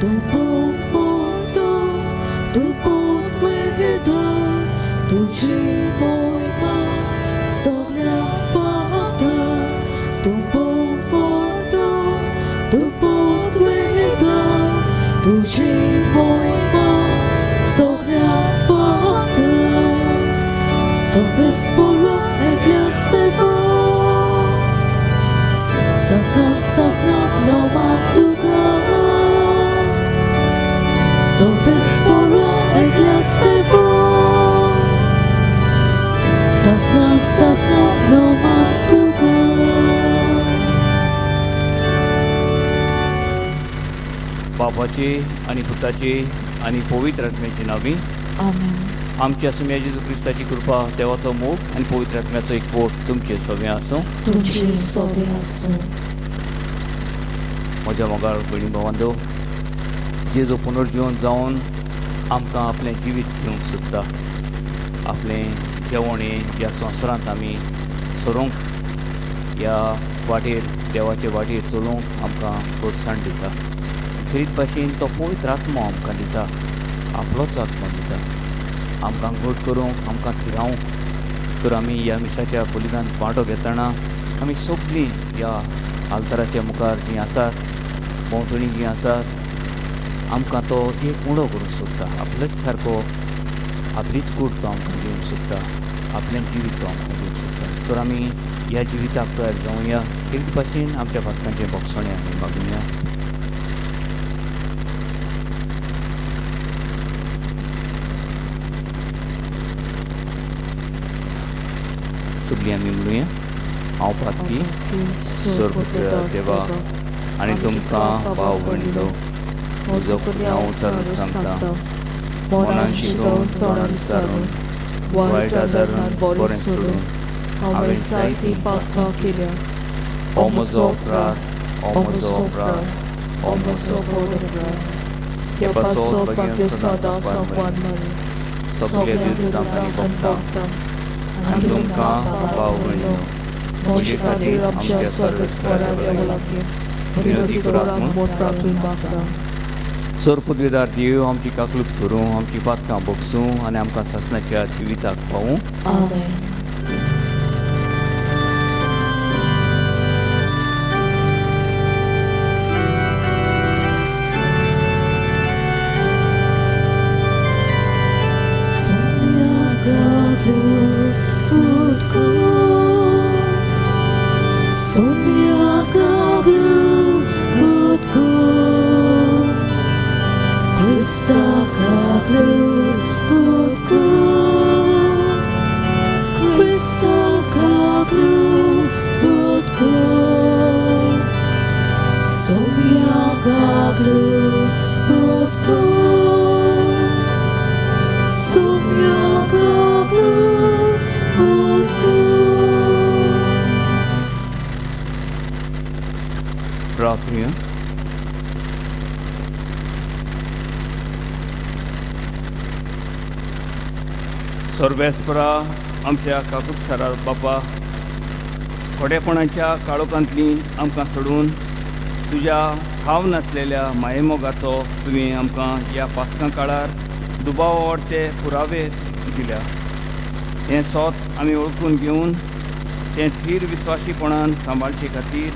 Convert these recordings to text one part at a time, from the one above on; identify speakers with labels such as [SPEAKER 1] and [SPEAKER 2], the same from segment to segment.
[SPEAKER 1] Tu powodu, tu podweda, tu ci mojma sognawata. Tu powodu, tu podweda, tu ci mojma sognawata. Sobie sporo eglastewo, sazna no matuga. Sobie sporo eglastewo, sazna no matuga.
[SPEAKER 2] बापाची आणि पुताची आणि पवित्र आत्म्याची नावी
[SPEAKER 1] आमेन.
[SPEAKER 2] आमच्या सुम्या जेजू क्रिस्ताची कृपा, देवाचो मोग आणि पवित्र आत्म्याचो एकवट तुमचे सगळे आसूं.
[SPEAKER 1] तुमचे सगळे आसूं.
[SPEAKER 2] म्हज्या मोगाळ भयणी भावांदो, जेजू पुनर्जीवन जावन आमकां आपलें जिवीत घेवंक सोदता. आपलें जेवण ह्या संवसारांत आमी सरूंक, ह्या वाटेर देवाचे वाटेर चलोवंक आमकां प्रोत्साहन दिता. खरीत भाशेन तो पवित्र आत्मो आमकां दिता, आपलोच आत्मो दिता. आमकां घट करूंक, आमकां थिरावंक. तर आमी ह्या मिसाच्या बलिदान वांटो घेतना आमी सगळीं ह्या आल्ताराच्या मुखार जीं आसात, भोंवतणी जीं आसात, आमकां तो एक उणो करूंक सोदता. आपलेच सारको, आपलीच कूड तो आमकां दिवंक सोदता, आपलें जिवीत तो आमकां दिवंक सोदता. तर आमी ह्या जिविताक तयार जावया. खरीत भाशेन आमच्या भक्तांचें भोगसणें आमी मागुया. सगळीं आमी म्हणुया. हांव पातकी स्वर्गपुत्र देवा आनी तुमकां भाव भयणीलो, म्हजो हांव सरून सांगता. मनान शिकवून, तोंडान विचारून, वायट आदारान बरें सोडून हांवें जायतीं पातकां केल्या. हो म्हजो अपराध, हो म्हजो अपराध, हो म्हजो व्हड अपराध. ह्या पासो भाग्य सदांच संपवान मेळ्ळें सगळ्या दुर्दांक भोगता. आनी तुमकां भाव भयणीलो, म्हजे खातीर आमच्या सर्वेस्परा देवा लागीं विनंती करात म्हूण प्रार्थून मागता. सर पदवीदार देव, आमची काकलूत करूं, आमची पातकां भोगसूं आनी आमकां सासणाच्या जिविताक पावूं.
[SPEAKER 1] आमेन.
[SPEAKER 2] प्रार्थना. सर्वेस्परा आमच्या काकूट सारा बापा, खोडेपणाच्या काळोखांतली आमकां सोडून तुज्या हाव नासलेल्या मायेमोगाचो तुवें आमकां ह्या पासकां काळार दुबाव वाडते पुरावे दिल्या. हें सोत आमी वळखून घेवन तें थीर विस्वाशीपणान सांबाळचे खातीर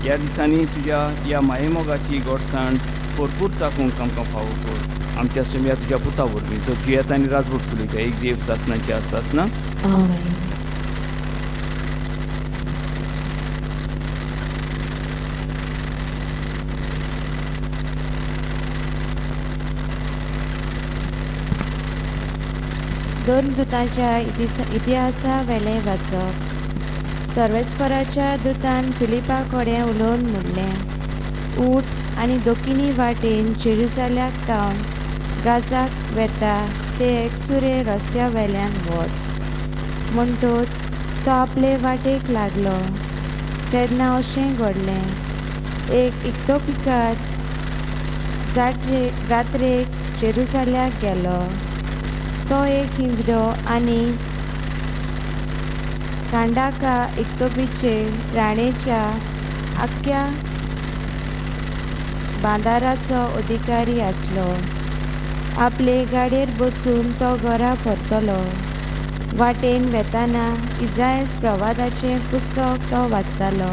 [SPEAKER 2] ह्या दिसांनी तुज्या ह्या मायेमोगाची गोडसाण भरपूर चाकूंक आमकां फावो कर. आमच्या सुम्या तुज्या पुता वरवीं जो जियेत आनी राजवट चलयता एक देव सासणाची आसासना.
[SPEAKER 1] आमेन.
[SPEAKER 3] दोन दुतांच्या इतिहासा वेले वाचप. सर्वेस्पराच्या दुतान फिलिपा कडेन उलोवन म्हणलें, ऊठ आनी दोखिनी वाटेन जेरुसाल्याक टावन गाजाक वेता ते एकसुरे रस्त्या वेल्यान वच. म्हणटूच तो आपले वाटेक लागलो. तेन्ना अशें घडलें, एक इतोपिकात जात्रेक जेरुसाल्याक गेलो. तो एक हिंजडो आनी कांडाका इतोपीचे राणेच्या आख्या बांदाराचो अधिकारी आसलो. आपले गाडयेर बसून तो घरा परतलो. वाटेन वेताना इसायास प्रवादाचें पुस्तक तो वाचतालो.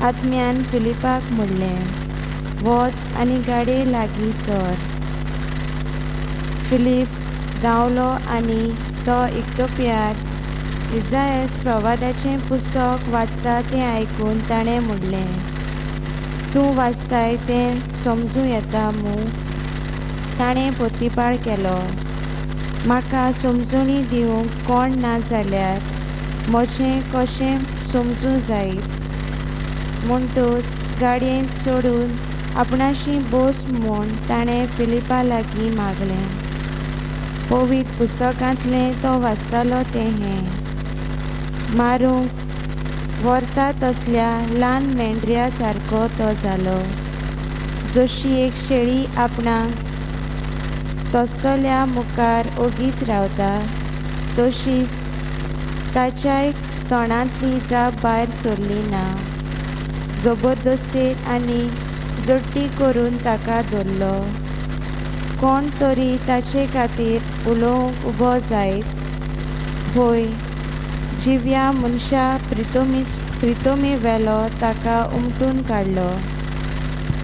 [SPEAKER 3] आत्म्यान फिलिपाक म्हणलें, वच आनी गाडये लागीं सर. फिलीप धांवलो आनी तो इतोप्यार इसायास प्रवादाचें पुस्तक वाचता तें आयकून ताणें म्हणलें, तूं वाचताय तें समजूं येता मूं? ताणें पोतीपाळ केलो. म्हाका समजुणी दिवंक कोण ना जाल्यार म्हजें कशें समजूं जायत. म्हणटूच गाडयेंत चडून आपणाशी बस म्हूण ताणें फिलिपा लागीं मागलें. पवित्र पुस्तकांतलें तो वाचतालो तें हें, मारूंक व्हरता तसल्या ल्हान मेंढऱ्या सारको तो जालो. जशी एक शेळी आपणाक तोस्तल्या मुखार ओगीच रावता, तशीच ताच्याय तोंडांतली जाप भायर सरली ना. जबरदस्तेन आनी जट्टी करून ताका धरलो. कोण तरी ताचे खातीर उलोवंक उबो जायत. होय, जिव्या मनशा प्रितोमी वेलो ताका उमटून काडलो.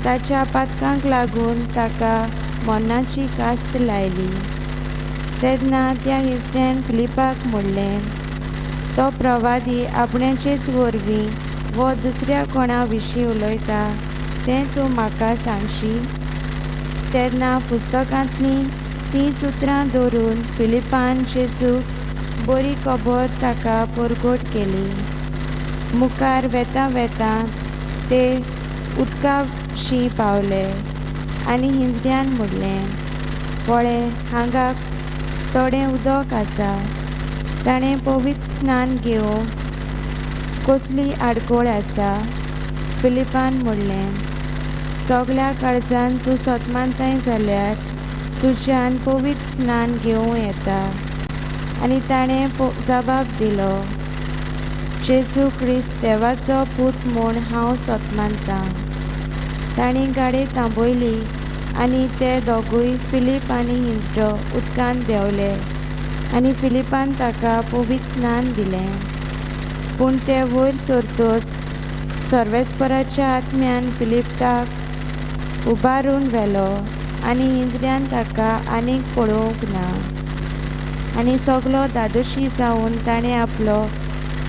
[SPEAKER 3] ताच्या पातकांक लागून ताका मरणाची कास्त लायली. तेन्ना त्या हिजड्यान फिलिपाक म्हणलें, तो प्रवादी आपणाचेच वरवीं वो दुसऱ्या कोणा विशीं उलयता तें तूं म्हाका सांगशी? तेन्ना पुस्तकांतलीं 3 उतरां धरून फिलिपान जेजूक बरी खबर ताका परगट केली. मुखार वेता वेता ते उदकाशी पावले आनी हिजड्यान म्हणलें, पळय हांगा थोडें उदक आसा. ताणें पवित्र स्नान घेवंक कसली आडखळ आसा? फिलिपान म्हणलें, सगल्या काळजान तूं सतमानताय जाल्यार तुज्यान पवित्र स्नान घेवं येता. आनी ताणें जबाब दिलो, जेजू क्रिस्त देवाचो पूत म्हूण हांव सतमानतां. तांणी गाडी थांबयली आनी ते दोगूय फिलीप आनी हिजडो उदकांत देंवले आनी फिलिपान ताका पवित्र स्नान दिलें. पूण ते वयर सरतच सर्वेस्पराच्या आत्म्यान फिलिपाक उबारून व्हेलो आनी हिजड्यान ताका आनीक पळोवंक ना. आनी सगलो धादोशी जावन ताणें आपलो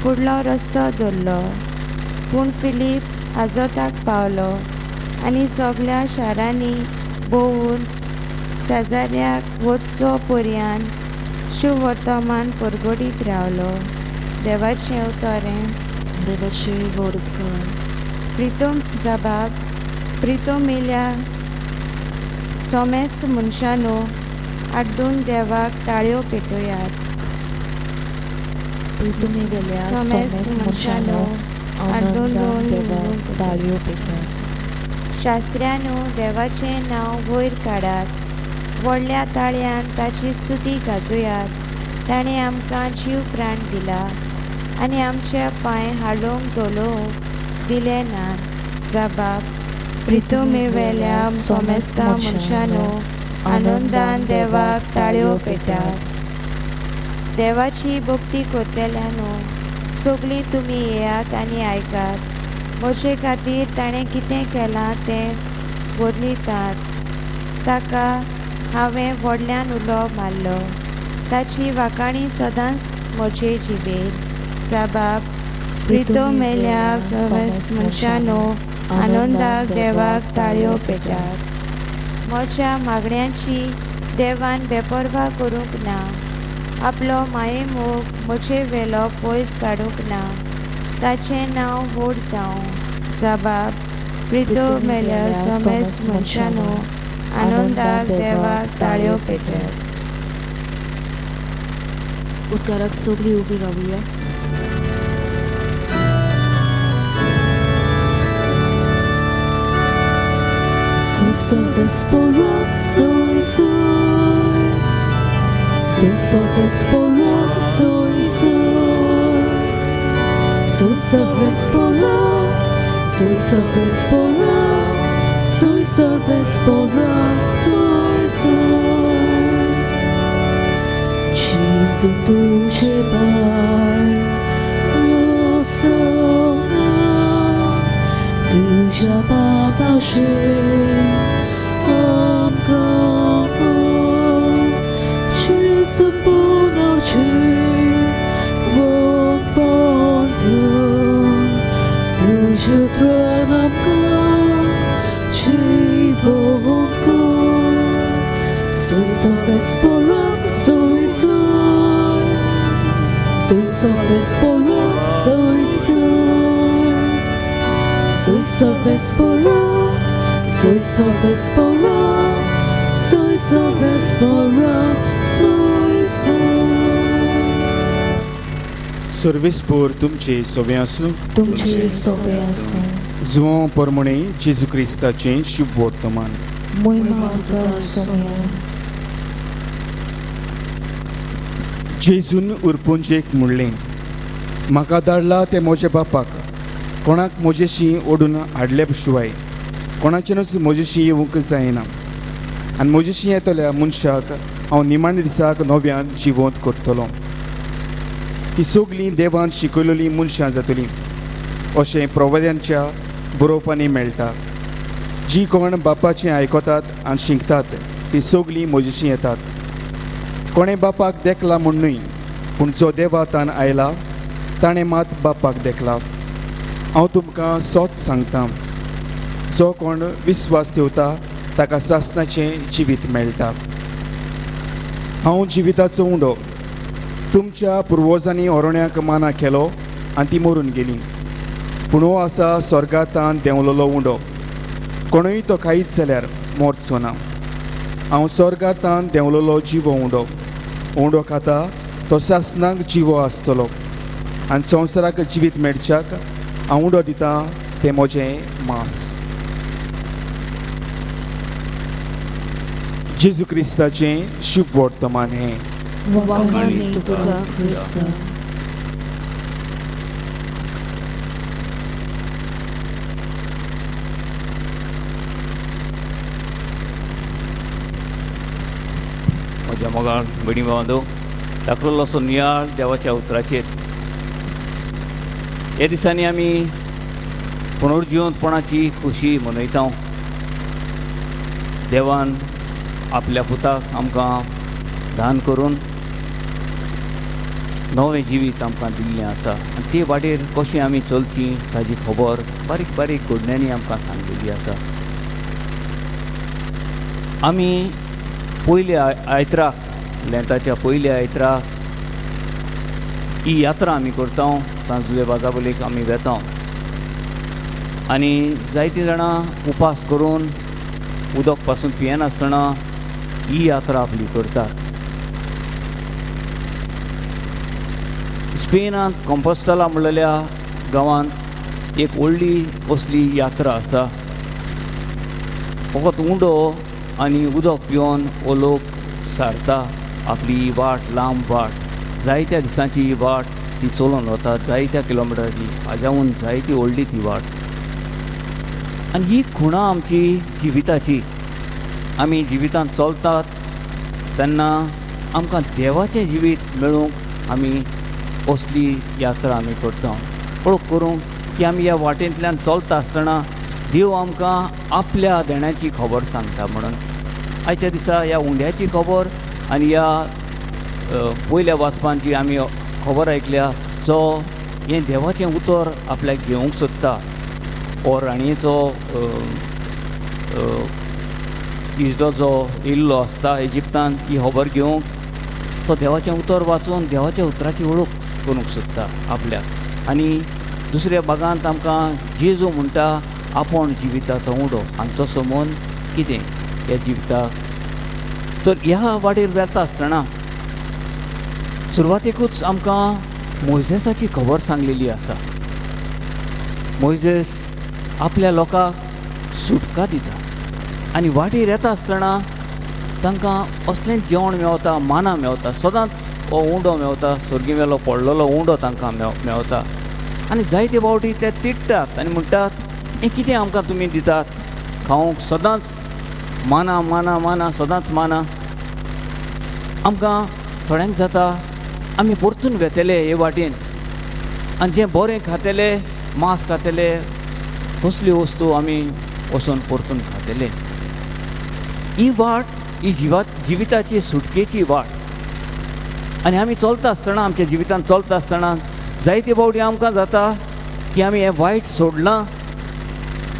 [SPEAKER 3] फुडलो रस्तो धरलो. पूण फिलीप आजोताक पावलो आनी सगल्या शारांनी भोंवून शेजाऱ्याक वचचो पर्यान शुवर्तमान परगडीत रावलो. देवाचें उतोरें.
[SPEAKER 1] देवाचे वडकार.
[SPEAKER 3] प्रितम जबाब. प्रितोमिल्या सोमेस्त मनशानो आड्डून देवाक ताळयो पेटोयात.
[SPEAKER 1] तुमी गेल्या
[SPEAKER 3] सोमेस्त मनशानो आड्डून
[SPEAKER 1] देवाक ताळयो पेटात.
[SPEAKER 3] शास्त्र्यानो देवाचें नांव वयर काडात. व्हडल्या ताळयान ताची स्तुती गाजोयात. ताणें आमकां जीव प्राण दिला आनी आमचे पांय हालोवंक दोलोवंक दिले नात. जबाब. प्रितोमे वेल्या सोमेस्ता मनशानो आनंदान देवाक ताळयो पेटात. देवाची भक्ती करतल्यानो सगळीं तुमी येयात आनी आयकात. म्हजे खातीर ताणें कितें केलां तें बदलितात. ताका हांवें व्हडल्यान उलो मारलो. ताची वाकाणी सदांच म्हजे जिबेर. जबाब. प्रितोमेल्या सोमेस्त मनशानो आनंदाक देवाक ताळयो पेटात. म्हज्या मागण्यांची देवान बेपरवा करूंक ना. आपलो मायेमोग म्हजे वेलो पयस काडूंक ना. ताचें नांव व्हड जावं. जबाब. प्रितोमेल्या सोमेस्त मनशानो आनंदाक देवाक ताळयो पेटात.
[SPEAKER 1] उद्गाराक सगळीं उबी रावुया.
[SPEAKER 4] Sobezporok, soy, soy. Sobezporok, soy, soy. Sobezporok, sobezporok, serves por soy soy. Jesus tu chebar, o sona, tu jabata she, am kafu. Jesus bonar che, vot bontum, tu jetranam ka. Soy sabes por soy soy. Soy sabes por soy soy. Soy sabes por soy sabes por soy sabes por soy soy.
[SPEAKER 5] Servis por तुमचे सोवे आसूं
[SPEAKER 1] तुमचे सोबे आसूं
[SPEAKER 5] जुवां परमणे जेजू क्रिस्ताचें शुभ वर्तमान
[SPEAKER 1] मोहिमा तुका सोम्या
[SPEAKER 5] जेजून उरपुंजेक म्हणलें म्हाका धाडला ते म्हज्या बापाक कोणाक म्हजेशी ओडून हाडले शिवाय कोणाच्यानूच म्हजेशी येवंक जायना आनी म्हजेशी येतल्या मनशाक हांव निमाणे दिसाक नव्यान जिवंत करतलो ती सगळीं देवान शिकयलेलीं मनशां जातलीं अशें प्रवाद्यांच्या बरोवपांनी मेळटा जी कोण बापाचें आयकतात आनी शिकतात ती सगळीं म्हजेशी येतात कोणें बापाक देखला म्हूण न्हय पूण जो देवातान आयला ताणें मात बापाक देखला हांव तुमकां सोत सांगतां जो कोण विस्वास ठेवता ताका सासणाचें जिवीत मेळटा हांव जिविताचो उंडो तुमच्या पुर्वजांनी ओरोण्याक माना केलो आनी ती मरून गेली पूण हो आसा स्वर्गांतान देंवलोलो उंडो कोणूय तो खायत जाल्यार मोरचो ना हांव स्वर्गांतान देंवलोलो जिवो उंडो खाता तो सासणाक जिवो आसतलो आनी संवसाराक जिवीत मेळच्याक हांव उंडो दितां तें म्हजें मांस जेजू क्रिस्ताचें शुभ वर्तमान हें
[SPEAKER 1] वखाणी तुका क्रिस्त
[SPEAKER 2] म्हज्या मोगाळ बडी बांदो दाखलो असो नियाळ देवाच्या उतराचेर ह्या दिसांनी आमी पुनर्जिवंतपणाची खुशी मनयता देवान आपल्या पुताक आमकां दान करून नवें जिवीत आमकां दिल्लें आसा आनी ते वाटेर कशीं आमी चलचीं ताजी खबर बारीक बारीक घडण्यांनी आमकां सांगलेली आसा आमी पयल्या आयताराक लेंताच्या पयल्या आयताराक ही यात्रा आमी करता सांजुले बाजाबोलेक आमी वेता आनी जायतीं जाणां उपास करून उदक पासून पियेनासतना ही यात्रा आपली करतात स्पेनांत कंपोस्टला म्हणलेल्या गांवांत एक व्हडली असली यात्रा आसा फकत उंडो आनी उदक पिवन हो लोक सारता आपली वाट लांब वाट जायत्या दिसांची ही वाट ती चलोवन वतात जायत्या किलोमिटराची हाज्याहून जायती व्हडली ती वाट आनी ही खुणां आमची जिविताची आमी जिवितांत चलतात तेन्ना आमकां देवाचें जिवीत मेळूंक आमी असली यात्रा आमी करता पळोवप करूंक की आमी ह्या वाटेंतल्यान चलता आसतना देव आमकां आपल्या देण्याची खबर सांगता म्हणून आयच्या दिसा ह्या उंड्याची खबर आनी ह्या पयल्या वाचपांची आमी खबर आयकल्या जो हें देवाचें उतर आपल्याक घेवंक सोदता हो राणयेचो इश्टो जो येयल्लो आसता इजिप्तान ही खबर घेवंक तो देवाचें उतर वाचून देवाच्या उतराची वळख करूंक सोदता आपल्याक आनी दुसऱ्या भागांत आमकां जेजू म्हणटा आपूण जिविताचो उंडो आमचो समोन कितें ह्या जिविताक तर ह्या वाटेर वेता आसतना सुरवातेकूच आमकां मोइजेसाची खबर सांगलेली आसा मोइजेस आपल्या लोकांक सुटका दिता आनी वाटेर येता आसतना तांकां असलें जेवण मेवता माना मेवता सदांच हो उंडो मेवता सर्गीवेलो पडलेलो उंडो तांकां मेवता आनी जायते फावटी ते तिडटात आनी म्हणटात हें कितें आमकां तुमी दितात खावंक सदांच माना माना माना सदांच माना आमकां थोड्यांक जाता आमी परतून वेतेले हे वाटेन आनी जें बरें खातेले मांस खातेले तसल्यो वस्तू आमी वचून परतून खातेले. ही वाट ही जिविताची सुटकेची वाट आनी आमी चलता आसतना आमच्या जिवितान चलता आसतना जायते फावटी आमकां जाता की आमी हें वायट सोडलां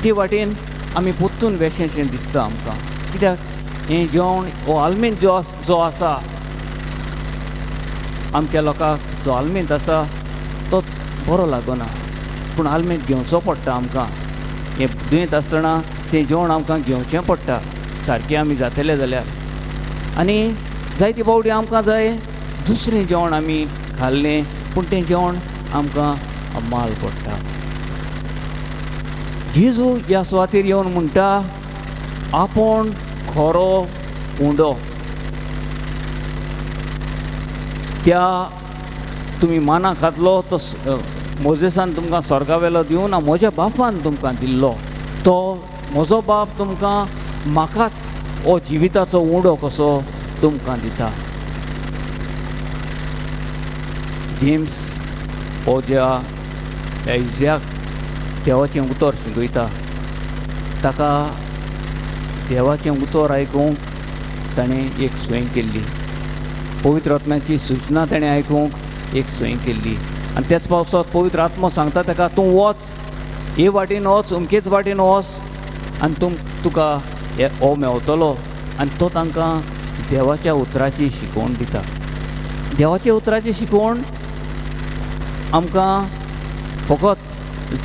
[SPEAKER 2] ते वाटेन आमी परतून वेशेंशें दिसता आमकां. कित्याक हें जेवण हो आल्मेंत जो आसा आमच्या लोकांक जो आल्मेंत आसा तो बरो लागना पूण आल्मेंत घेवचो पडटा आमकां. हें दुयेंत आसतना तें जेवण आमकां घेवचें पडटा सारकें आमी जातले जाल्यार. आनी जायते फावटी आमकां जाय दुसरें जेवण आमी खाल्लें पूण तें जेवण आमकां माल पडटा. जेजू ह्या सुवातेर येवन म्हणटा आपूण खरो उंडो. त्या तुमी माना खातलो तो मोजेसान तुमकां स्वर्गावेलो दिवन ना म्हज्या बापान तुमकां दिल्लो. तो म्हजो बाप तुमकां म्हाकाच हो जिविताचो उंडो कसो तुमकां दिता. जेम्स हो ज्या इज्याक देवाचें उतर शिकयता ताका देवाचें उतर आयकूंक ताणें एक सोय केल्ली. पवित्र आत्म्याची सूचना ताणें आयकूंक एक सोय केल्ली आनी त्याच पावसांत पवित्र आत्मो सांगता ताका तूं वच हे वाटेन वच अमकेच वाटेन वच आनी तुका हो मेवतलो. आनी तो तांकां देवाच्या उतराची शिकवण दिता. देवाच्या उतराची शिकवण आमकां फकत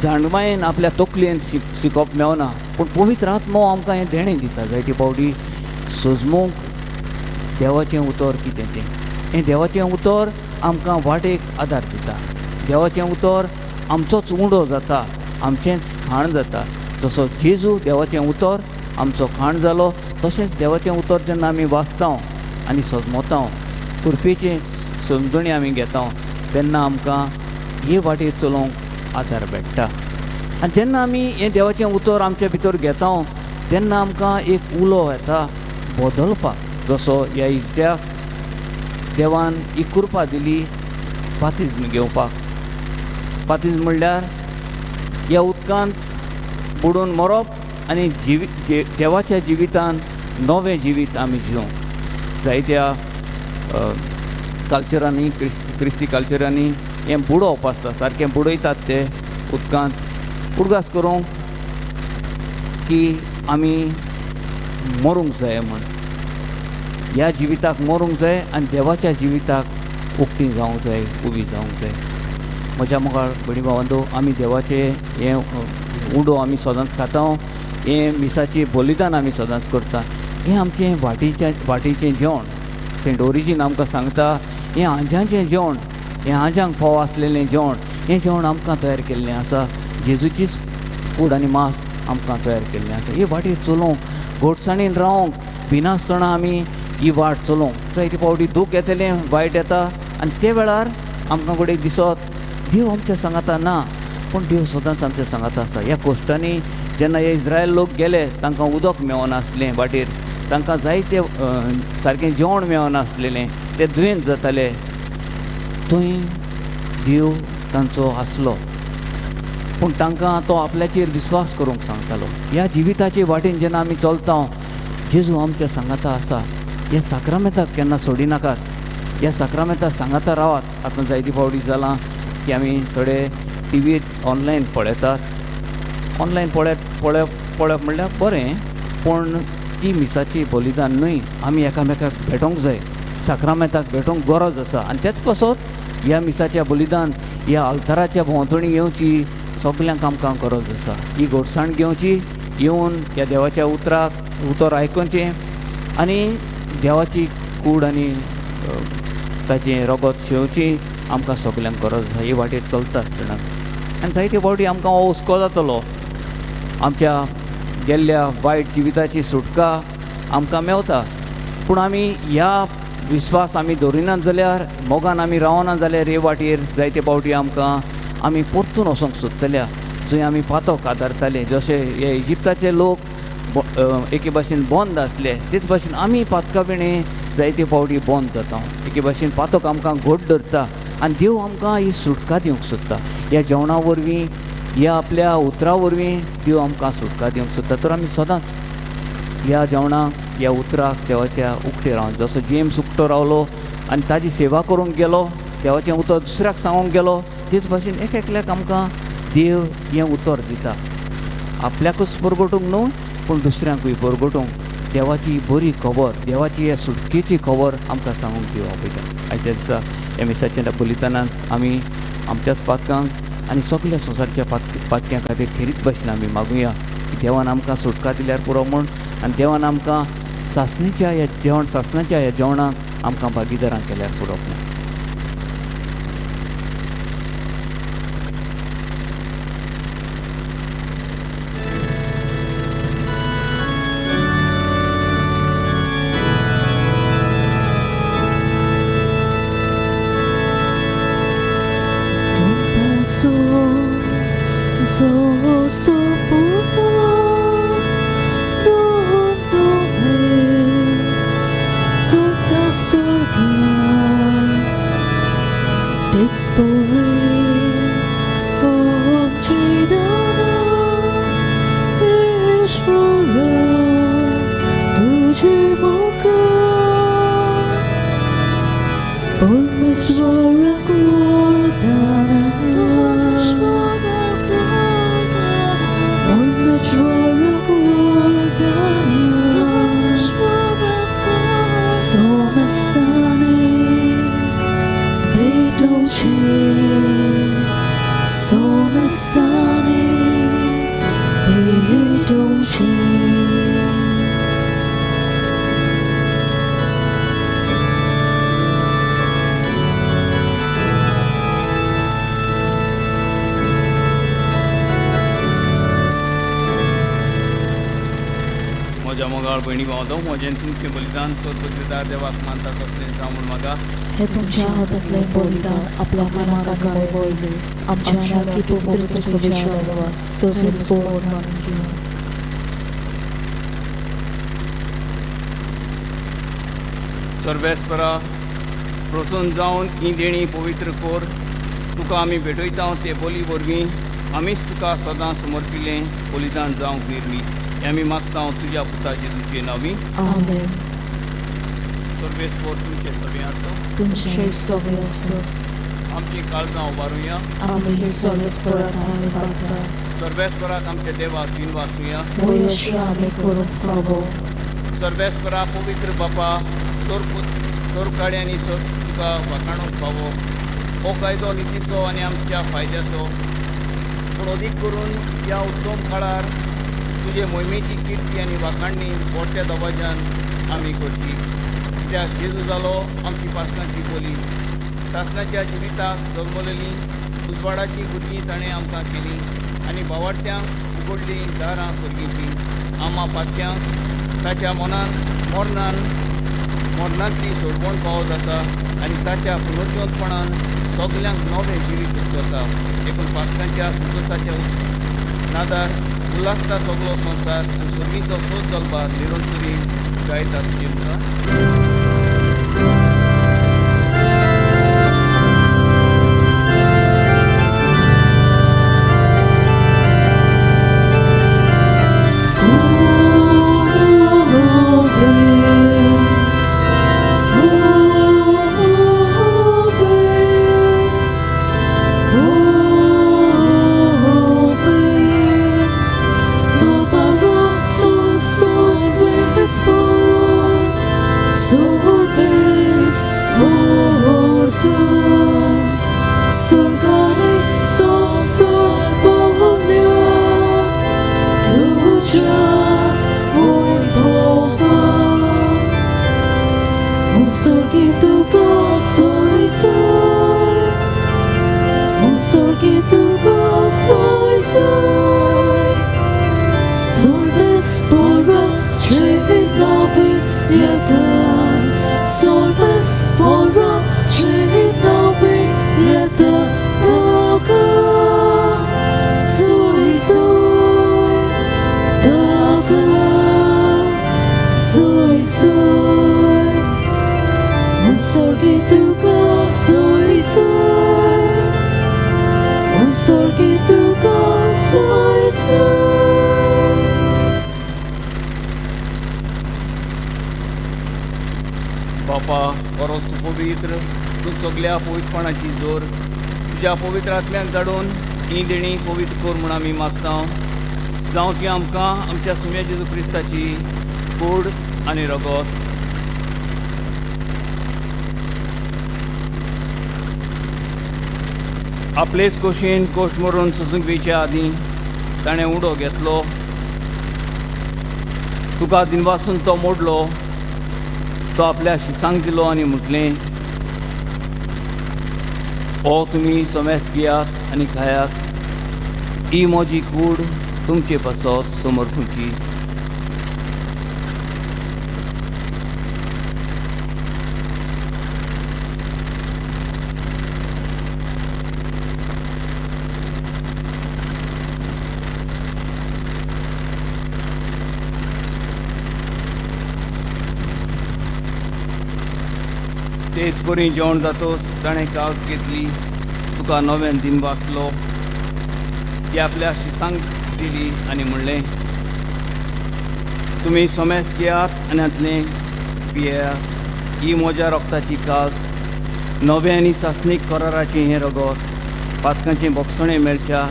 [SPEAKER 2] जाणवायेन आपल्या तकलेन शिकप मेवना पूण पवित्र आत्मो आमकां हें देणें दिता. जायते फावटी सजमूंक देवाचें उतर कितें तें हें देवाचें उतर आमकां वाटेक आदार दिता. देवाचें उतर आमचोच उंडो जाता आमचेंच खाण जाता. जसो जेजू देवाचें उतर आमचो खाण जालो तशेंच देवाचें उतर जेन्ना आमी वाचता आनी सजमोता कृपेचें समजणी आमी घेता तेन्ना आमकां हे वाटेर चलोवंक आदार मेळटा. आनी जेन्ना आमी हें देवाचें उतर आमच्या भितर घेता तेन्ना आमकां एक उलो येता बदलपाक. जसो ह्या इश्ट्याक देवान ही कृपा दिली बातिज्म घेवपाक. बातिज्म म्हणल्यार ह्या उदकांत बुडून मरप आनी देवाच्या जिवितान नवें जिवीत आमी जिवंक. जायत्या कल्चरांनी क्रिस्ती कल्चरांनी हें बुडोवप आसता सारकें बुडयतात ते उदकांत उडगास करूंक की आमी मरूंक जाय म्हण. ह्या जिविताक मरूंक जाय आनी देवाच्या जिविताक उक्ती जावंक जाय उबी जावंक जाय. म्हज्या मुखार भयणी भावंडो आमी देवाचें हें उंडो आमी सदांच खाता. हें मिसाचें बलिदान आमी सदांच करता. हें आमचें वाटेचें जेवण. सेंट ओरिजीन आमकां सांगता हें आंजाचें जेवण हें आंजांक फोव आसलेलें जेवण हें जेवण आमकां तयार केल्लें आसा. जेजूचीच कूड आनी मांस आमकां तयार केल्लें आसा. ही वाटेर चलोवंक घोटसाणीन रावंक भिनासतना आमी ही वाट चलोवंक. जायते फावटी दूख येतलें वायट येता आनी ते वेळार आमकां कडेन दिसत देव आमच्या सांगाता ना पूण देव सदांच आमच्या सांगाता आसा. ह्या कोश्टांनी जेन्ना हे इस्रायल लोक गेले तांकां उदक मेवनासलें वाटेर तांकां जायते सारकें जेवण मेवनासलेलें ते दुयेंत जाताले. थंय देव तांचो आसलो पूण तांकां तो आपल्याचेर विस्वास करूंक सांगतालो. ह्या जिविताचे वाटेन जेन्ना आमी चलता जेजू आमच्या सांगाता आसा. ह्या साक्रामेंताक केन्ना सोडिनाकात. ह्या साक्रामेंताक सांगाता रावात. आतां जायती फावटी जालां की आमी थोडे टीव्हीर ऑनलायन पळयतात. ऑनलायन पळप म्हणल्यार बरें पूण ती मिसाची बलिदान न्हय. आमी एकामेकाक भेटोंक जाय. साक्रामेंताक भेटोंक गरज आसा आनी तेच पासत ह्या मिसाच्या बलिदान ह्या अल्ताराच्या भोंवतणी येवची सगल्यांक आमकां गरज आसा. ही घोटसाण घेवची येवन ह्या देवाच्या उतर आयकुचें आनी देवाची कूड आनी ताचें रगत शेवची आमकां सगल्यांक गरज आसा. ही वाटेर चलता आसतना आनी जायते फावटी आमकां हो हुस्को जातलो. आमच्या गेल्ल्या वायट जिविताची सुटका आमकां मेवता पूण आमी ह्या विस्वास आमी दवरिनात जाल्यार मोगान आमी रावना जाल्यार हे वाटेर जायते फावटी आमी परतून वचोंक सोदतल्या जंय आमी पातोक आदारताले. जशे हे इजिप्ताचे लोक एके भाशेन बंद आसले तेच भाशेन आमी पातका बेणे जायते फावटी बंद जाता एके भाशेन पातक आमकां घोट धरता आनी देव आमकां ही सुटका दिवंक सोदता ह्या जेवणा वरवीं ह्या आपल्या उतरा वरवीं देव आमकां सुटका दिवंक सोदता तर आमी सदांच ह्या जेवणाक ह्या उतराक देवाच्या उक्ते रावन जसो जेम्स उक्तो रावलो आनी ताजी सेवा करूंक गेलो देवाचें उतर दुसऱ्याक सांगूंक गेलो तेच भाशेन एक एकल्याक आमकां देव हें उतर दिता आपल्याकूच परगटूंक न्हू पूण दुसऱ्यांकूय परगटूंक देवाची बरी खबर देवाची ह्या सुटकेची खबर आमकां सांगूंक देव आपयता आयच्या दिसा ह्या मिसाच्या बलिदानांत आमी आमच्याच पातकांक आनी सगळ्या संवसारच्या पातक्यां खातीर खेरीत भाशेन आमी मागुया की देवान आमकां सुटका दिल्यार पुरो म्हूण आनी देवान आमकां सासणेच्या ह्या सासणाच्या ह्या जेवणाक आमकां भागीदारां केल्यार पुरो म्हूण मोगाळ भयणी भावतो म्हजें तुमचें बलिदान सोदपत्रदार देवाक मानता तसलें जावं म्हाका
[SPEAKER 1] हे तुमच्या हातांतलें बलिदान आपल्या मनाका वयले आमच्या नाकी पवित्र सभेच्या सोड मानून घेवन
[SPEAKER 2] सर्वेस्परा प्रसन्न जावन ही देणी पवित्र कोर तुका आमी भेटयता ते बोली वरवीं आमीच तुका सदां समर्पिल्लें बलिदान जावंक निर्मी आमी मागता तुज्या पुता जेजूचे नांवी
[SPEAKER 1] आमेन.
[SPEAKER 2] सर्वेस्पर तुमचे सगळे आसो
[SPEAKER 1] तुमचे सगळे असो
[SPEAKER 2] आमची काळजां उबारुया
[SPEAKER 1] आमी हे सर्वेस्पराक आमी मागता
[SPEAKER 2] सर्वेस्पराक आमच्या देवाक दिन वाचुया
[SPEAKER 1] वयशी आमी करूंक फावो
[SPEAKER 2] सर्वेस्परा पवित्र बापा सोर काड्यांनी तुका वखाणूंक फावो हो कायदो नितीचो आनी आमच्या फायद्याचो पूण अदीक करून ह्या उत्तम काळार तुजे मोहिमेची किर्ती आनी वाखाणणी मोठ्या दबाज्यान आमी करची त्या जेजू जालो आमची पासनाची बोली शासनाच्या जिविताक जल्मलेली उजवाडाची भुरगीं ताणें आमकां केली आनी भावार्थ्यांक उगडली दारां सर्गीची आमा पातक्यांक ताच्या मनान मरणांतली सोडवण फावो जाता आनी ताच्या पुनर्जीवनपणान सगल्यांक नवें जिवीत जाता देखून पासकांच्या सुखसाच्या नादार उल्हासता सगळो संवसार आनी सर्गीचो सोद चलपा निरंतरी गायता तुजे मुखार
[SPEAKER 4] Solve sorgi tuka soy un sorgi tuka soy
[SPEAKER 2] बापा बरोच तूं पवित्र तूं सगल्या पवित्रपणाची जोर तुज्या पवित्र आत्म्याक धाडून ही देणी पवित्र कर म्हूण आमी मागता जावं ती आमकां आमच्या सुम्या जेजू क्रिस्ताची कूड आनी रगत आपलेच खोशेन कोश्ट मरून सजूंकवेच्या आदीं ताणें उडो घेतलो तुका दिनवासून तो मोडलो तो आपल्या शिसांक दिलो आनी म्हटलें हो तुमी सोमेस घेयात आनी खायात ही म्हजी कूड तुमचे पासत समोर खंयची तेच करून जेवण जातोच ताणें कास घेतली तुका नव्यान दिन वाचलो ती आपल्या शिसांक दिली आनी म्हणलें तुमी सोमेस घेयात आनी हातलें पियेयात ही म्हज्या रोगताची कास नवें आनी सासणीक कराराचें हें रगत पातकांचें बोगसणें मेळच्या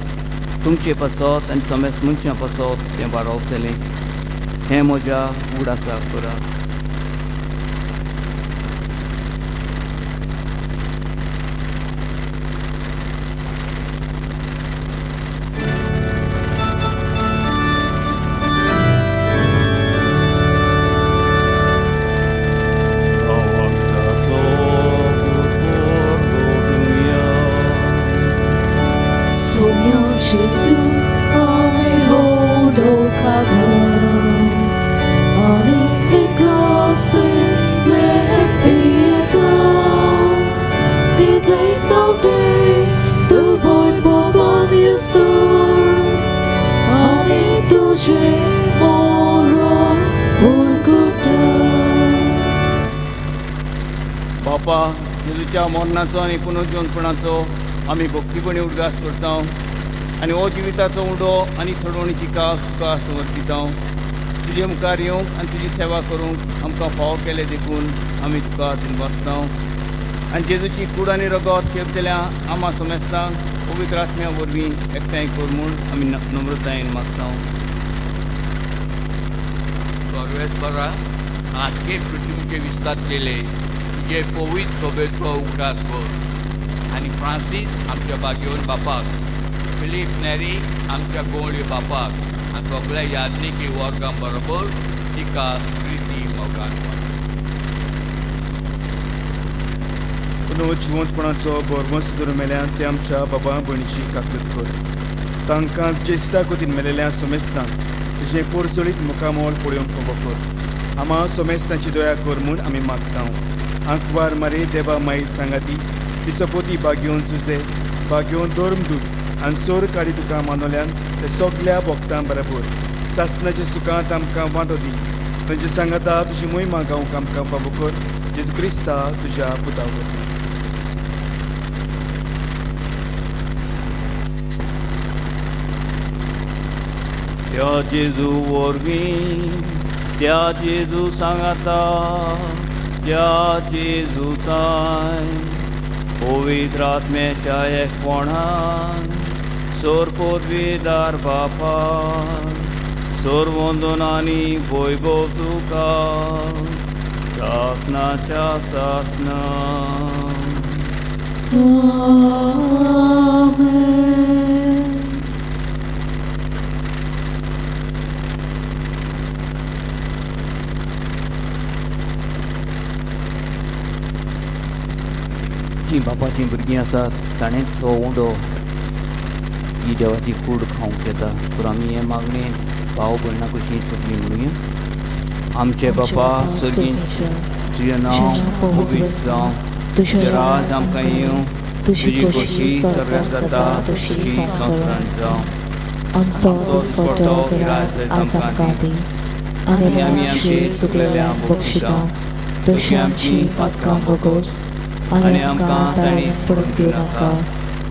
[SPEAKER 2] तुमचे पासत आनी सोमेस मनशां पासत तें वाडोवतलें हें म्हज्या उडासा करात
[SPEAKER 4] Jésus, hold au cadre, allez éclater les piétons, dites les beautés de vos beaux yeux, allez toucher mon roi pour goûter.
[SPEAKER 2] बापा जेजूच्या मरणाचो आनी पुनर्जीवनपणाचो आमी भक्तीपणी उद्गास करता आनी हो जिविताचो उडो आनी सोडवणीची कास तुका समर्पिता तुजे मुखार येवंक आनी तुजी सेवा करूंक आमकां फाव केले देखून आमी तुका दिनवासता आनी जेजूची कूड आनी रगत शेपतल्या आमा सोमेस्तांक पवित्र आत्म्या वरवीं एकठांय कर म्हूण आमी नम्रतायेन मागता
[SPEAKER 6] सर्वेस्परा आजके पृथ्वीचे विस्तार केले तुजे पवित्र सोबेचो उगडास कर आनी फ्रांसीस आमच्या बागेवन बापाक फिलीप नेरी आमच्या गोंवळी बापाक आनी सगळ्या यादनिकी वर्गां बरोबर तिका प्रिती मोगान
[SPEAKER 5] जिवंतपणाचो बोरमोस दर मेल्यान ते आमच्या बाबा भयणीची काकूत कर तांकां जेस्ता कोतीन मेलेल्या सोमेस्तांक तेजें पोरचळीत मुखामोल पळोवंक खबर कर आमा सोमेस्तांची दया कर म्हूण आमी मागता आंकवार मारे देवा माई सांगाती तिचो पोती बागेवन चुजे बागेवन दोरम दूत आनी चोर काडी तुका मानवल्यान ते सगल्या भक्तां बरोबर सासणाच्या सुखांत आमकां वांटो दी तांचे सांगाता तुजी मोहिमा गावंक आमकां फावो कर जेजू क्रिस्ता तुज्या पुता वरवीं
[SPEAKER 2] त्या जेजू वरवीं त्या जेजू सांगाता त्या जेजू ताय पवित्र आत्म्याच्या एकपणान सोर पदवीदार बापा सोर वंदनांनी वैभव तुका सासणाच्या सासना जी बापाची भुरगीं आसात ताणेंच हो उंडो ही देवाची कूड खावंक येता तर आमी हे मागणें भाव भयणां कशीं सगळीं म्हणुया आमचे बापा सर्गीन तुजें नांव पवित्र जावं तुजें राज आमकां येवं तुजी खोशी सगळ्याक जाता तशी संवसारांत जावं
[SPEAKER 1] आमचो दिसपट्टो गिराय आज आमकां दी आनी आमी आमचे चुकलेल्यांक बक्षिता तशी आमची पातकां बोगोस आनी आमकां ताळें पडूंक दिवं नाका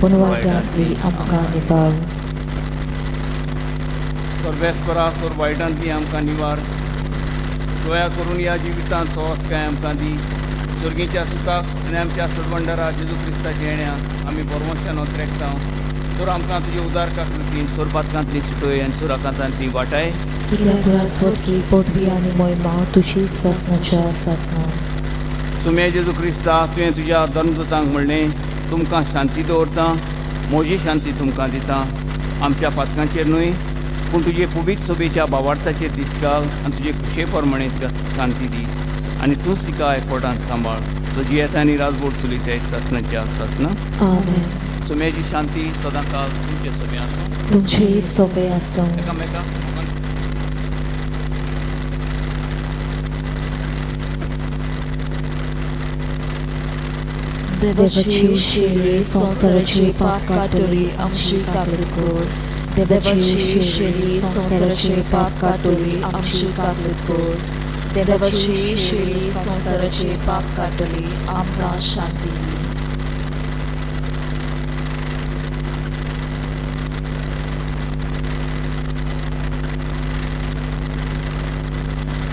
[SPEAKER 1] पूण वायटांतली आमकां निबार.
[SPEAKER 2] सर्वेस्परा सोर वायटांतली आमकां निवार. दया करून ह्या जिवितांत सोवस्काय आमकां दी. सर्गीच्या सुखाक आनी आमच्या सोडवंडरा जेजू क्रिस्ताच्या येण्याक आमी परमोशन रेखता. सोर आमकां तुजे उदारका कृतीन सोर पातकांतली सुटय आनी सोर आकांतांतली वाटाय.
[SPEAKER 1] कित्याक राजवटी पदवी आनी मोहिमा तुजीच सासणाच्या सासना.
[SPEAKER 2] सुमे जेजू क्रिस्ता तुवें तुज्या धर्मदूतांक म्हणलें तुमकां शांती दवरता, म्हजी शांती तुमकां दिता. आमच्या पातकांचेर न्हय पूण तुजे पवित्र सोबेच्या भावार्थाचेर दिश्ट घाल आनी तुजे खुशे प्रमाणे तिका शांती दी आनी तूंच तिका एकवटान सांबाळ. तुजी येता आनी राजवट चलयता सासणाच्या सासना.
[SPEAKER 1] आमेन.
[SPEAKER 2] सुम्याची शांती सदांकाळ तुमचे सोबे आसूं.
[SPEAKER 1] तुमचे सोबे आसूं.
[SPEAKER 2] एकामेकाक
[SPEAKER 1] देवाची शेळी संवसाराची पाप काडटली आमची काकूट कर. देवाची शेळी संवसाराची पाप काडटली आमची काकूट कर. देवाची शेळी संवसाराची पाप काडटली आमकां शांती दी.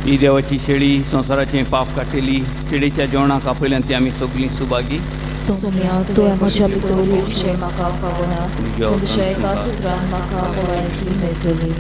[SPEAKER 2] ही देवाची शेळी संवसाराचें पाप काडटली. शेळीच्या जेवणाक आपयल्यान ती आमी सगळीं सुभागी.
[SPEAKER 1] सोम्या तुवें म्हज्या भितर येवचें म्हाका फावना पूण तुज्या एका सुत्रान म्हाका भलायकी मेळटली.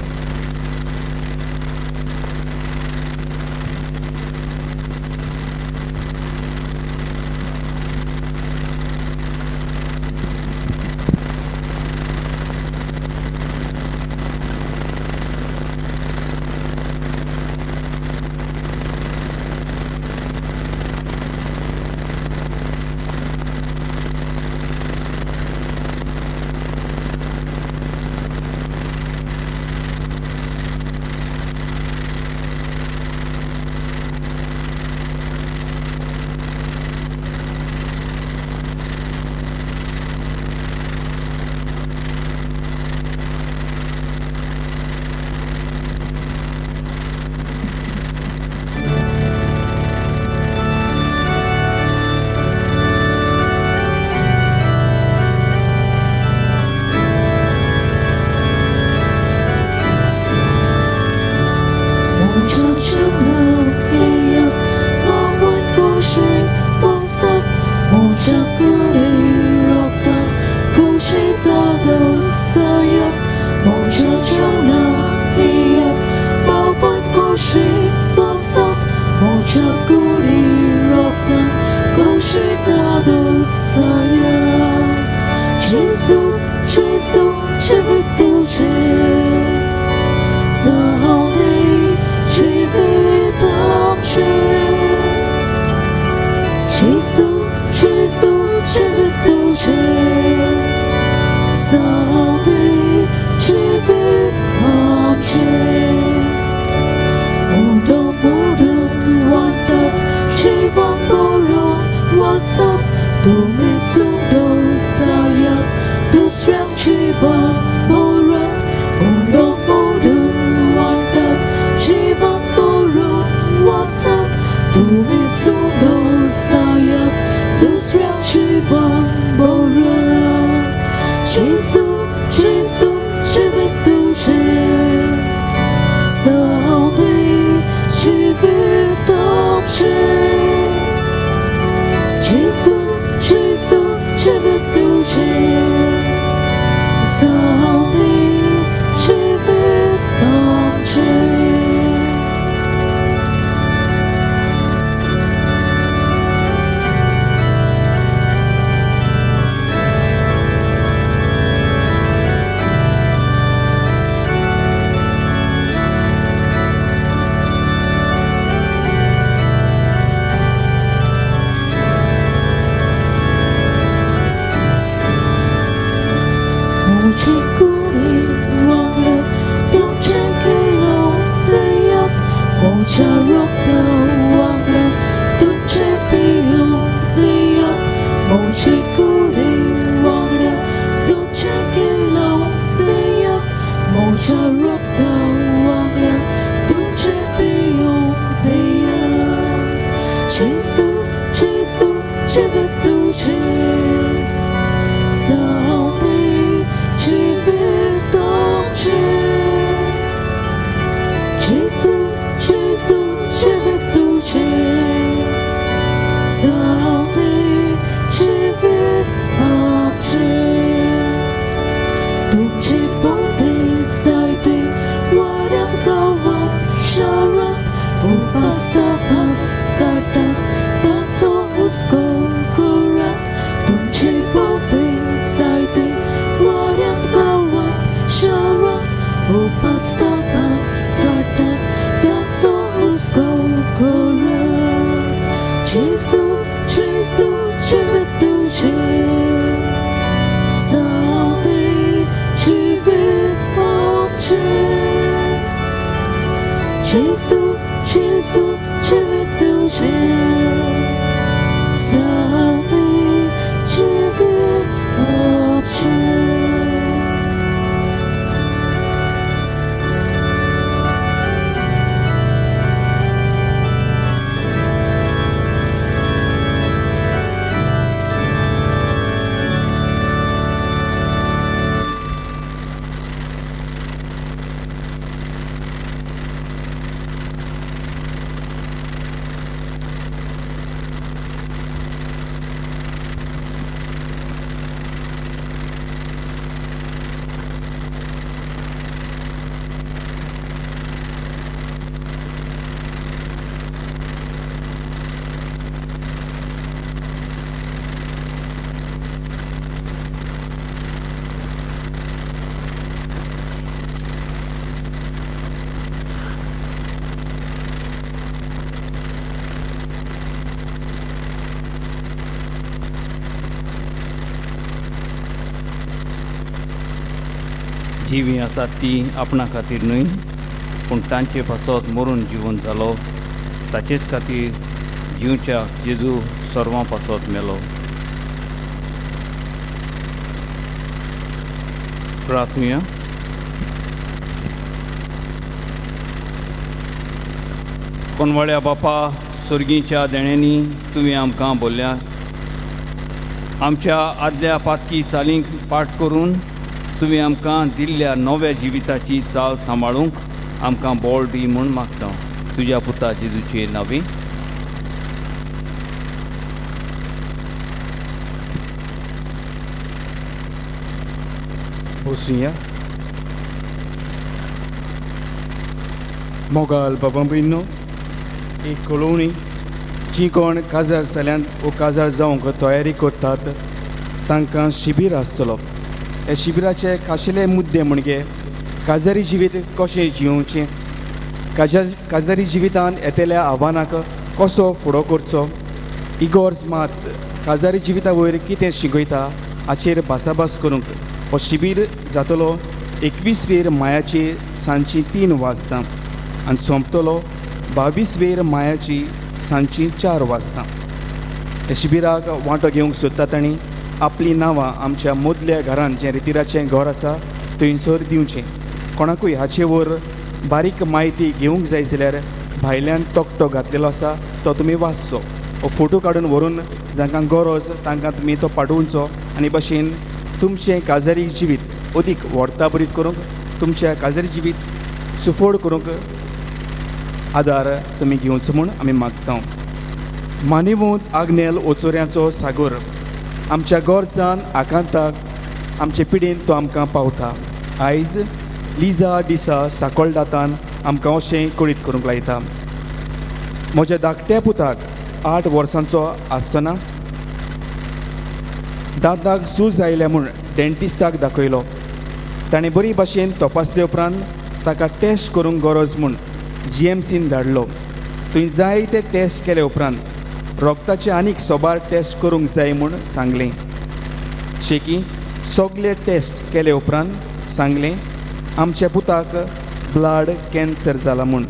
[SPEAKER 4] Gesù, Gesù, जिवित तुझे सामने जिवित तुझे Gesù, Gesù, जिवित तुझे सामने जिवित तुझे तुझे बोलते साइते warm kawa shara upasta paskata dan sohusko kura तुझे बोलते साइते warm kawa shara upasta paskata dan sohusko kura Gesù, Gesù, जिवित तुझे सामने जिवित तुझे Gesù, Gesù, जिवित तुझे सामने जिवित तुझे
[SPEAKER 2] जिवी आसात ती आपणा खातीर न्हय पूण तांचे पासत मरून जिवन जालो ताचेच खातीर जिवच्या जेजू सर्वां पासत मेलो प्रार्थना कोनवाळ्या बापा सर्गीच्या देण्यांनी तुवें आमकां बोल्ल्या आमच्या आदल्या पातकी चालींक पाठ करून तुवें आमकां दिल्ल्या नव्या जिविताची चाल सांबाळूंक आमकां बोळ दी म्हूण मागता तुज्या पुता जेजूचे नांवे
[SPEAKER 5] बसूया मोगाल बाबा भयणो एक कॉलोनी जी कोण काजार जाल्यांत वो काजार जावंक तयारी करतात तांकां शिबीर आसतलो हे शिबिराचे खाशेले मुद्दे म्हणजे काजारी जिवीत कशें जिवचें काजारी जिवितांत येतल्या आव्हानाक कसो फुडो करचो इगोर्ज मात काजारी जिविता वयर कितें शिकयता हाचेर भासाभास करूंक हो शिबीर जातलो 21 मायाची सांजची 3 वाजता आनी सोंपतलो 22 मायाची सांजची 4 वाजता हे शिबिराक वांटो घेवंक सोदता तांणी आपली नांवां आमच्या मदल्या घरांत जें रितीराचें घर आसा थंयसर दिवचें कोणाकूय हाचे वर बारीक म्हायती घेवंक जाय जाल्यार भायल्यान तकटो घातलेलो आसा तो तुमी वाचचो हो फोटो काडून व्हरून जांकां गरज तांकां तुमी तो पाठोवचो आनी भशेन तुमचें काजारी जिवीत अदीक व्हडता बरीत करूंक तुमच्या काजारी जिवीत सुफोड करूंक आदार तुमी घेवचो म्हूण आमी मागता मानिवूत आग्नेल ओचोऱ्याचो सागर आमच्या गोरजान आकांताक आमचे पिडीन तो आमकां पावता आयज लिजा दिसा साकोळदातान आमकां अशें कळीत करूंक लायता म्हज्या धाकट्या पुताक 8 वर्सांचो आसतना दांताक सूज आयल्या म्हूण डेंटिस्टाक दाखयलो ताणें बरी भाशेन तपासले उपरांत ताका टेस्ट करूंक गरज म्हूण GMCन धाडलो थंय जायते टेस्ट केले उपरांत रगताचे आनीक सोबार टेस्ट करूंक जाय म्हूण सांगलें शेकी सगळे टेस्ट केले उपरांत सांगलें आमच्या पुताक ब्लड कॅन्सर जाला म्हूण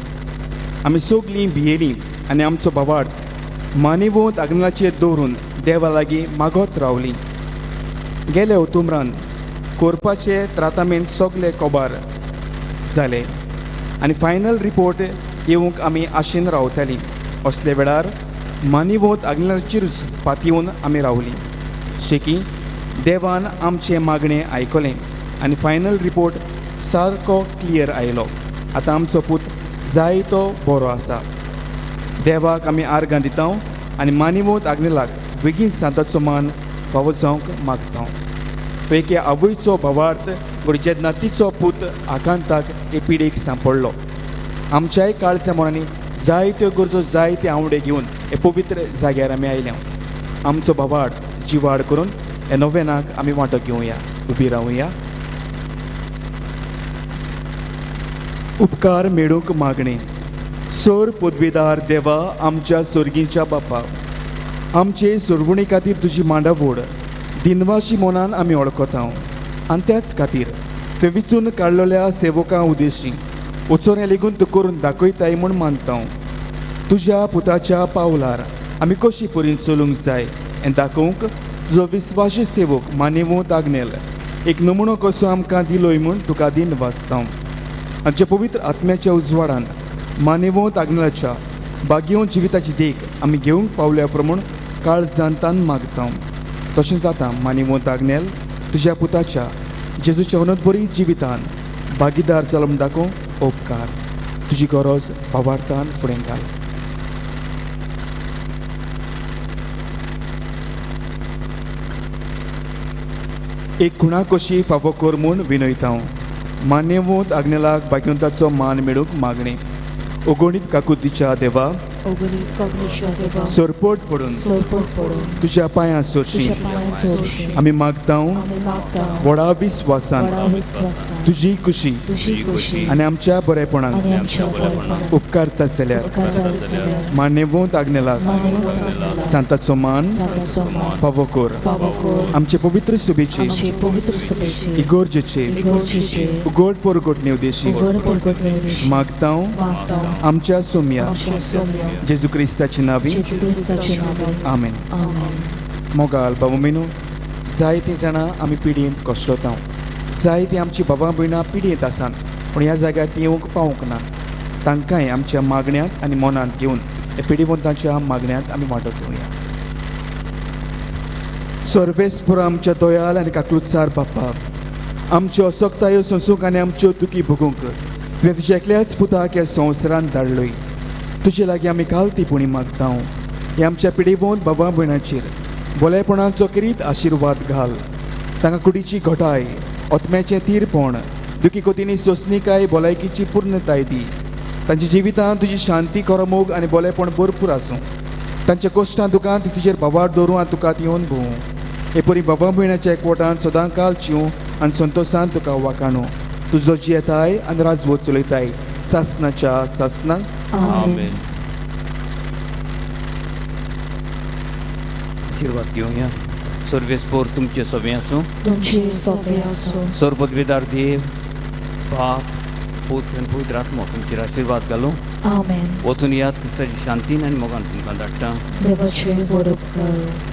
[SPEAKER 5] आमी सगळीं भियेलीं आनी आमचो भावार्थ मानिवूत आग्नेलाचेर दवरून देवा लागीं मागत रावलीं गेले ऑक्टोबरांत कोरपाचे ट्राटामेंट सगळे कोबार जाले आनी फायनल रिपोर्ट येवंक आमी आशेन रावतालीं असले वेळार मानिवोत आग्नेलाचेरूच पातयेवन आमी रावलीं. शेकी देवान आमचें मागणें आयकलें आनी फायनल रिपोर्ट सारको क्लियर आयलो. आतां आमचो पूत जाय तो बरो आसा. देवाक आमी आर्गां दिता आनी मानिवोत आग्नेलाक बेगीन सांताचो मान फावो जावंक मागता. तो एके आवयचो भावार्थ घडी जेन्ना तिचो पूत आकांताक हे पिडेक सांपडलो. आमच्याय काळच्या मनांनी जायत्यो गरजो जायते आवडे घेवन हे पवित्र जाग्यार आमी आयल्या. आमचो भावार्थ जिवाड करून हे नव्यानाक आमी वांटो घेवया. उबी रावया. उपकार मेळूंक मागणें. सर पदवीदार देवा आमच्या सर्गीच्या बापा, आमचे सोडवणी खातीर तुजी मांडावड दिनवाशी मनान आमी वळखता आनी त्याच खातीर ते विचून काडलेल्या सेवकां उद्देशी वचोन लेगून तूं करून दाखयताय म्हूण मानता. तुज्या पुताच्या पावलार आमी कशी परीन चलूंक जाय हें दाखोवंक तुजो विस्वासी सेवक मानिवोत आग्नेल एक नमुनो कसो आमकां दिलोय म्हूण तुका दिन वाचता. आमच्या पवित्र आत्म्याच्या उजवाडान मानिवोत आग्नेलाच्या बागेवन जिविताची देख आमी घेवंक पावल्या प्रमाण काळजांतान मागता. तशें जाता मानिवोत आग्नेल तुज्या पुताच्या जेजूच्या अनंतबरी जिवितान भागीदार जालो म्हूण दाखोवंक उपकार. तुजी गरज भावार्थान फुडें घाल. एक खुणा कशी फावो कर म्हूण विनयता. मान्यवोत आग्नेलाक भाग्यवंताचो मान मेळूंक मागणें. ओगोणीत काकुतीच्या देवा, सोरपोट पडून तुज्या पांयां सोरशी आमी मागता. व्हडा विस्वासान तुजी खुशी आनी आमच्या बरेपणाक उपकारता जाल्यार मान्यवोत आग्नेलाक सांताचो मान फावो कर. आमचे पवित्र सुबेची इगोर्जेचे उगोड परगोट नेवदेशी मागता. आमच्या सोम्या जेजू क्रिस्ताची नावी आमेन. मोगाल बाबा मेनू जायतीं जाणां आमी पिडयेंत कश्टता. जायतीं आमची बाबा भयणां पिडयेंत आसात पूण ह्या जाग्यार ती येवंक पावूंक ना. तांकांय आमच्या मागण्यांत आनी मनांत घेवन हे पिडीवंतांच्या मागण्यांत आमी वांटो घेवया. सर्वेस्पर आमच्या दोयाल आनी काकलुतसार बापा, आमच्यो असक्तायो सोंसूंक आनी आमच्यो दुखी भोगूंक तुवें तुज्या एकल्याच पुताक ह्या संवसारांत धाडलोय. तुजे लागीं आमी घालतीपणी मागता. हे आमच्या पिडीवंत बाबा भयणांचेर बोलेपणाचो करीत आशिर्वाद घाल. तांकां कुडीची घोटाय, ओतम्याचें तीरपण, दुखी कोतींनी सोंसणीकाय भलायकीची पूर्णताय दी. तांच्या जिवितांत तुजी शांती करमूक आनी बोलेपण भरपूर आसूं. तांच्या कश्टां दुखांत तुजेर भावार दवरूं आनी तुका येवन भोवूं. हे परी बाबा भयणाच्या एकवटांत सदांकाल जिवूं आनी संतोशान तुका वाखाणू. तुजो जियेताय आनी राजवट चलयताय सासनाच्या सासनाक
[SPEAKER 2] आमेन. आशीर्वाद घेवया. सर्वेस्पोर तुमचे सगळे आसूं. सर्वपदवीदार देव, बाप, पुत्र आनी पवित्र आत्मा तुमचेर आशीर्वाद घालूं.
[SPEAKER 1] आमेन.
[SPEAKER 2] वचून यात क्रिस्ताची शांतीन आनी मोगान तुमकां धाडटा.
[SPEAKER 1] देवाचे बरोबर.